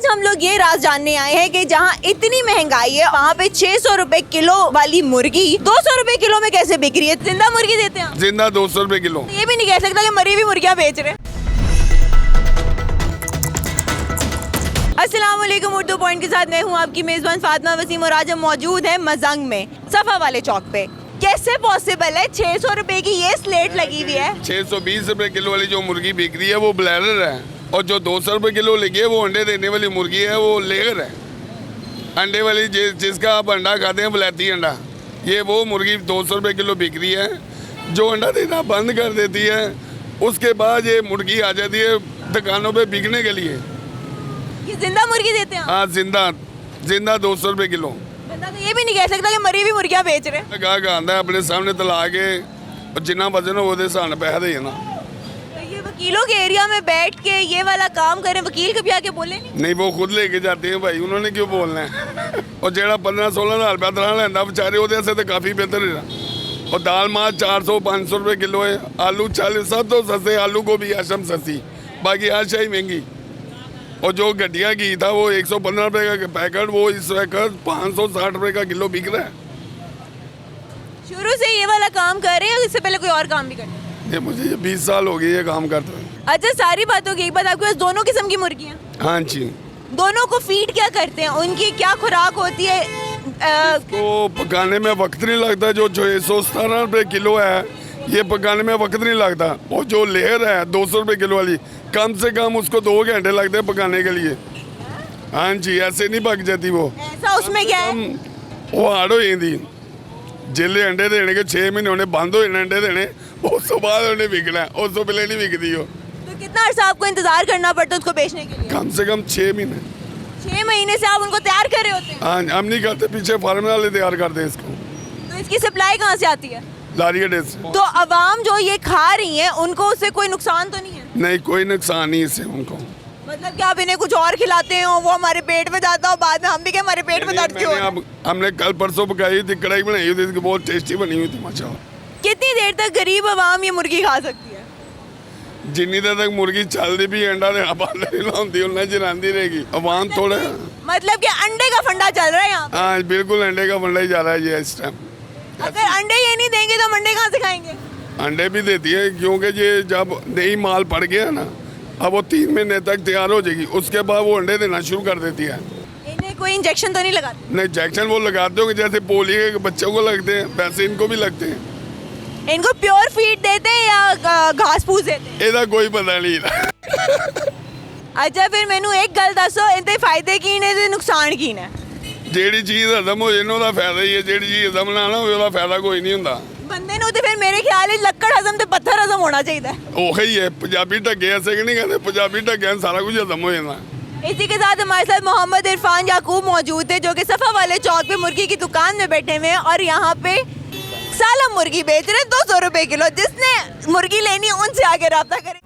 आज हम लोग ये राज जानने आए हैं कि जहाँ इतनी महंगाई है वहाँ पे 600 रुपए किलो वाली मुर्गी 200 रुपए किलो में कैसे बिक रही है। जिंदा मुर्गी देते हैं, जिंदा 200 रुपए किलो। ये भी नहीं कह सकता कि मरी हुई मुर्गियाँ बेच रहे हैं। अस्सलाम वालेकुम, उर्दू पॉइंट के साथ मैं हूँ आपकी मेजबान फातिमा वसीम और आज हम मौजूद हैं मजंग में सफा वाले चौक पे। कैसे पॉसिबल है 600 रुपए की ये स्लेट लगी हुई है। 620 रुपए किलो वाली जो मुर्गी बिक रही है वो ब्लैडर है, और जो 200 रुपए किलो लगी है वो अंडे देने वाली मुर्गी है, वो लेगर है। अंडे वाली जिसका आप अंडा खाते हैं वलैती अंडा, ये वो मुर्गी 200 रुपए किलो बिक रही है। जो अंडा देना बंद कर देती है उसके बाद ये मुर्गी आ जाती है दुकानों पे बिकने के लिए। ये जिंदा मुर्गी देते हैं। हाँ, जिंदा 200 रुपए किलो। बंदा तो ये भी नहीं कह सकता कि मरी हुई मुर्गियाँ बेच रहे हैं। गाहक आंदा है अपने सामने तला के, और जिन्ना वजन हो वो हिसाब पैसा देना। तो ये वकीलों के एरिया में बैठ के ये वाला काम करें, वकील कभी आके बोले नहीं, वो खुद लेके जाते हैं भाई, उन्होंने क्यों बोलना है। और जेड़ा 15-16 हज़ार रुपया तनखा लैंदा बेचारे ਉਹਦੇ से तो काफ़ी बेहतर है। और दाल माँ 400-500 रुपए किलो है, आलू 40, सब तो सस्ते, आलू को भी आशम सस्ती, बाकी हर शाही महंगी। और जो गड्डिया घी था वो 115 रुपए का पैकेट, वो इस वक्त 560 रुपए का किलो बिक रहा है। शुरू से ये वाला काम कर रहे हैं या इससे पहले कोई और काम भी करते हैं? ये मुझे 20 साल हो गए ये काम करते हुए। अच्छा, सारी बातों की एक बात, आपके पास दोनों किस्म की मुर्गियाँ? हाँ जी। दोनों को फीड क्या करते हैं, उनकी क्या खुराक होती है? तो पकाने में वक्त नहीं लगता। जो 117 रुपए किलो है ये पकाने में वक्त नहीं लगता। और जो लेयर है 200 रुपए किलो वाली, कम से कम उसको 2 घंटे लगते हैं पकाने के लिए। हाँ जी, ऐसे नहीं पक जाती वो। ऐसा उसमें क्या है? वो हार्ड हो जाती जिले अंडे देने के 6 महीने उन्हें बंद हो जाने अंडे देने, उस तो बाद उन्हें बिकना है, उस तो पहले नहीं बिकती हो। तो कितना अर्सा आपको इंतजार करना पड़ता है उसको बेचने के लिए? कम से कम 6 महीने। 6 महीने से आप उनको तैयार कर रहे होते हैं? हाँ, हम नहीं करते, पीछे फार्म वाले तैयार करते हैं इसको। तो इसकी सप्लाई कहाँ से आती है? लारी अड्डे से। तो अवाम जो ये खा रही है उनको उससे कोई नुकसान तो नहीं है? नहीं, कोई नुकसान नहीं इससे उनको। मतलब कि आप इन्हें कुछ और खिलाते हैं वो हमारे पेट में जाता हो, बाद में हम भी क्या हमारे पेट में दर्द क्यों हो रहा है? हमने कल परसों पकाई थी, कढ़ाई बनाई हुई थी, बहुत टेस्टी बनी हुई थी माशाल्लाह। कितनी देर तक गरीब अवाम ये मुर्गी खा सकती है? जिन्नी देर तक मुर्गी चलती भी अंडा देना बंद नहीं लाती उन्हें जलाती रहेगी अवाम थोड़ा। मतलब कि अंडे का फंडा चल रहा है यहाँ? हाँ बिल्कुल, अंडे का फंडा ही जा रहा है ये इस टाइम। अगर अंडे ये नहीं देंगे तो हम अंडे कहाँ से खाएंगे? अंडे भी देती है, क्योंकि ये जब नई माल पड़ गया ना, अब वो 3 महीने तक तैयार हो जाएगी, उसके बाद वो अंडे देना शुरू कर देती है। इन्हें कोई इंजेक्शन तो नहीं लगाते? नहीं, इंजेक्शन वो लगाते हो जैसे पोलियो के बच्चों को लगते हैं वैसे इनको भी लगते हैं। इनको प्योर फीड देते हैं या घास फूस देते हैं? ਇਹਦਾ ਕੋਈ ਪਤਾ ਨਹੀਂ। अच्छा, फिर मैनू एक गल दसो, इनते फायदे की ने ते नुकसान की ने? ਜਿਹੜੀ ਚੀਜ਼ ਹਜ਼ਮ ਹੋ ਜੇ ਨਾ ਉਹਦਾ ਫਾਇਦਾ ਹੀ ਹੈ, ਜਿਹੜੀ ਚੀਜ਼ ਹਜ਼ਮ ਨਾ ਹੋਵੇ ਉਹਦਾ ਫਾਇਦਾ ਕੋਈ ਨਹੀਂ ਹੁੰਦਾ। बंदे नु ते फिर मेरे ख्याल लक्कड़ हजम ते पत्थर हजम होना चाहिए। ਉਹੀ ਹੈ, ਪੰਜਾਬੀ ਢੱਗੇ ਐਸੇ ਕਿ ਨਹੀਂ ਕਹਿੰਦੇ, ਪੰਜਾਬੀ ਢੱਗਿਆਂ ਸਾਰਾ ਕੁਝ ਹਜ਼ਮ ਹੋ ਜਾਂਦਾ। इसी के साथ हमारे साथ मोहम्मद इरफान याकूब मौजूद थे जो कि सफा वाले चौक पे मुर्गी की दुकान में बैठे हुए हैं और यहाँ पे सालम मुर्गी बेच रहे 200 रुपए किलो। जिसने मुर्गी लेनी उनसे आगे रब्ता करें।